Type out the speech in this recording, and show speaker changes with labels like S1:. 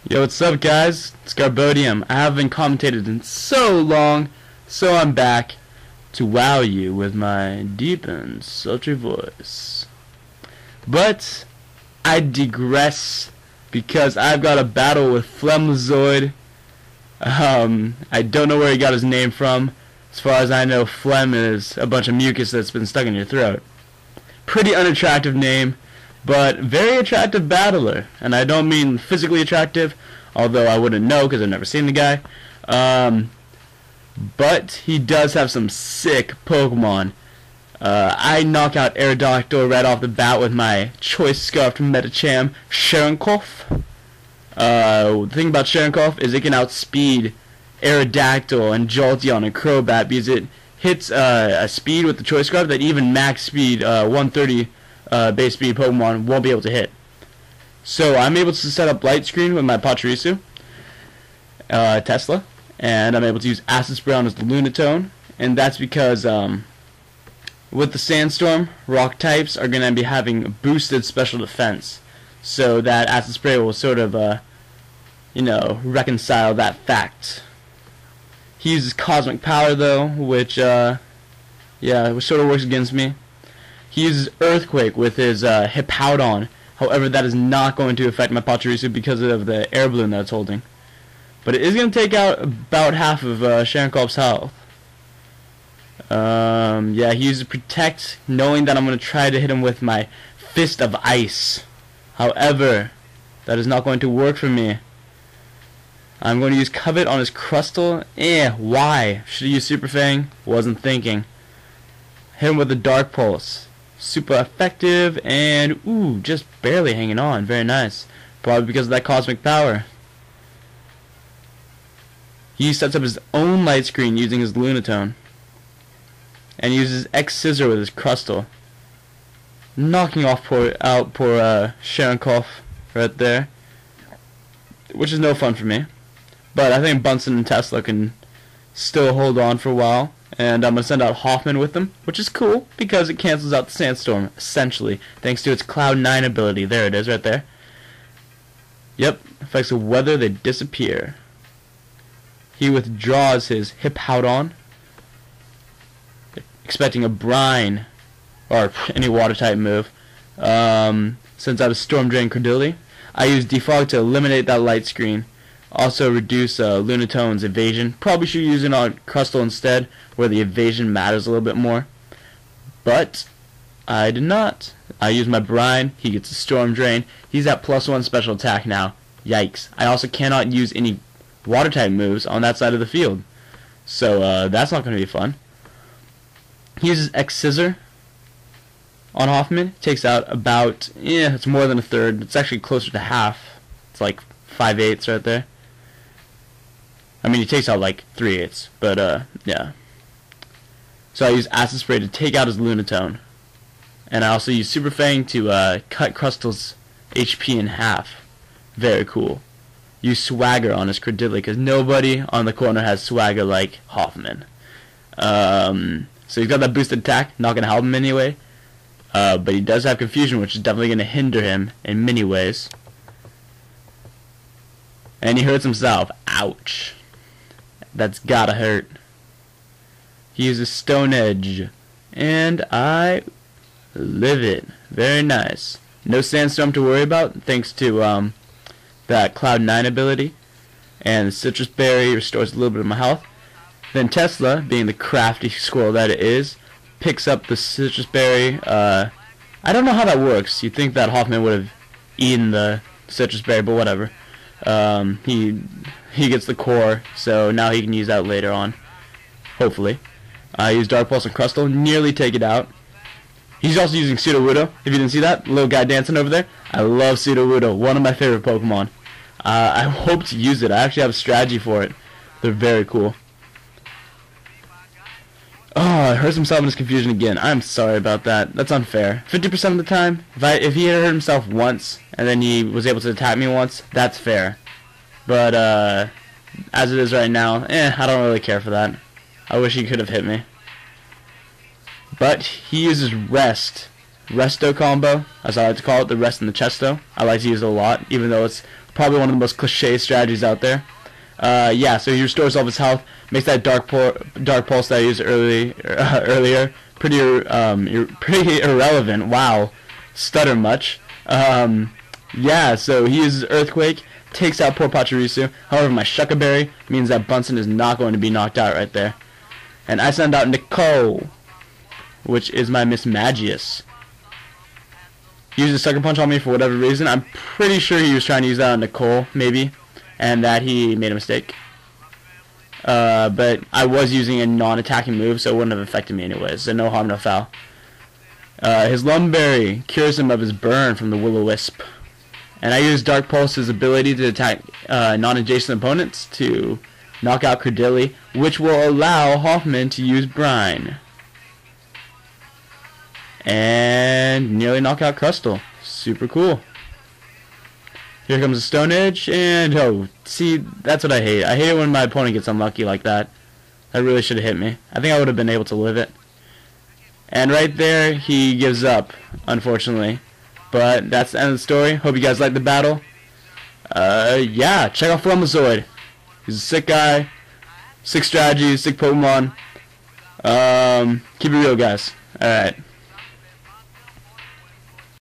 S1: Yo, what's up, guys? It's Garbodium. I haven't commentated in so long, so I'm back to wow you with my deep and sultry voice. But I digress because I've got a battle with flemlazoid. I don't know where he got his name from. As far as I know, phlegm is a bunch of mucus that's been stuck in your throat. Pretty unattractive name, but very attractive battler. And I don't mean physically attractive, although I wouldn't know because I've never seen the guy. But he does have some sick Pokemon. I knock out Aerodactyl right off the bat with my choice scarf from Metacham, Cherenkov. The thing about Cherenkov is it can outspeed Aerodactyl and Jolteon and Crobat because it hits a speed with the choice scarf that even max speed 130 base speed Pokemon won't be able to hit. So I'm able to set up Light Screen with my Pachirisu, Tesla, and I'm able to use Acid Spray on his Lunatone, and that's because with the Sandstorm, rock types are going to be having boosted special defense, so that Acid Spray will sort of, reconcile that fact. He uses Cosmic Power though, which sort of works against me. He uses Earthquake with his Hippowdon. However, that is not going to affect my Pachirisu because of the air balloon that it's holding. But it is going to take out about half of Cherenkov's health. He uses Protect, knowing that I'm going to try to hit him with my Fist of Ice. However, that is not going to work for me. I'm going to use Covet on his Crustle. Why? Should have used Super Fang. Wasn't thinking. Hit him with the Dark Pulse. Super effective and just barely hanging on. Very nice. Probably because of that Cosmic Power. He sets up his own Light Screen using his Lunatone. And uses X-Scissor with his Crustle. Knocking off poor Cherenkov right there. Which is no fun for me. But I think Bunsen and Tesla can still hold on for a while. And I'm going to send out Hoffman with them, which is cool because it cancels out the Sandstorm, essentially, thanks to its Cloud 9 ability. There it is, right there. Yep, effects of weather, they disappear. He withdraws his Hippowdon, expecting a Brine, or any water-type move. Since I have Storm Drain Credulity, I use Defog to eliminate that Light Screen. Also reduce Lunatone's evasion. Probably should use it on Crustle instead, where the evasion matters a little bit more. But I did not. I used my Brine. He gets a Storm Drain. He's at +1 special attack now. Yikes. I also cannot use any water type moves on that side of the field. So that's not going to be fun. He uses X-Scissor on Hoffman. Takes out about, it's more than a third. It's actually closer to half. It's like 5/8 right there. I mean, he takes out like 3/8, but yeah. So I use Acid Spray to take out his Lunatone. And I also use Super Fang to cut Crustle's HP in half. Very cool. Use Swagger on his Credulity, because nobody on the corner has Swagger like Hoffman. So he's got that boosted attack, not going to help him anyway. But he does have Confusion, which is definitely going to hinder him in many ways. And he hurts himself. Ouch. That's gotta hurt. He uses Stone Edge. And I live it. Very nice. No Sandstorm to worry about, thanks to that Cloud 9 ability. And Citrus Berry restores a little bit of my health. Then Tesla, being the crafty squirrel that it is, picks up the Citrus Berry. I don't know how that works. You'd think that Hoffman would have eaten the Citrus Berry, but whatever. He gets the core, so now he can use that later on. Hopefully. I use Dark Pulse and Crustle, nearly take it out. He's also using Sudowoodo. If you didn't see that, little guy dancing over there. I love Sudowoodo, one of my favorite Pokemon. I hope to use it. I actually have a strategy for it. They're very cool. Oh, it hurts himself in his Confusion again. I'm sorry about that. That's unfair. 50% of the time, if he had hurt himself once, and then he was able to attack me once, that's fair. But, as it is right now, I don't really care for that. I wish he could have hit me. But he uses Rest resto combo, as I like to call it, the rest in the chesto. I like to use it a lot, even though it's probably one of the most cliche strategies out there. Yeah, so he restores all of his health, makes that dark pulse that I used earlier pretty irrelevant. Wow, stutter much. Yeah, so he uses Earthquake, takes out poor Pachirisu. However, my Shucka Berry means that Bunsen is not going to be knocked out right there. And I send out Nicole, which is my Miss Magius. He used a Sucker Punch on me for whatever reason. I'm pretty sure he was trying to use that on Nicole, maybe, and that he made a mistake. But I was using a non-attacking move, so it wouldn't have affected me anyways, so no harm, no foul. His Lumberry cures him of his burn from the Will-O-Wisp. And I use Dark Pulse's ability to attack non-adjacent opponents to knock out Credilli, which will allow Hoffman to use Brine. And nearly knock out Crustle. Super cool. Here comes the Stone Edge, and oh, see, that's what I hate. I hate it when my opponent gets unlucky like that. That really should have hit me. I think I would have been able to live it. And right there, he gives up, unfortunately. But that's the end of the story. Hope you guys liked the battle. Yeah, check out Flemlazoid. He's a sick guy. Sick strategies, sick Pokemon. Keep it real, guys. Alright.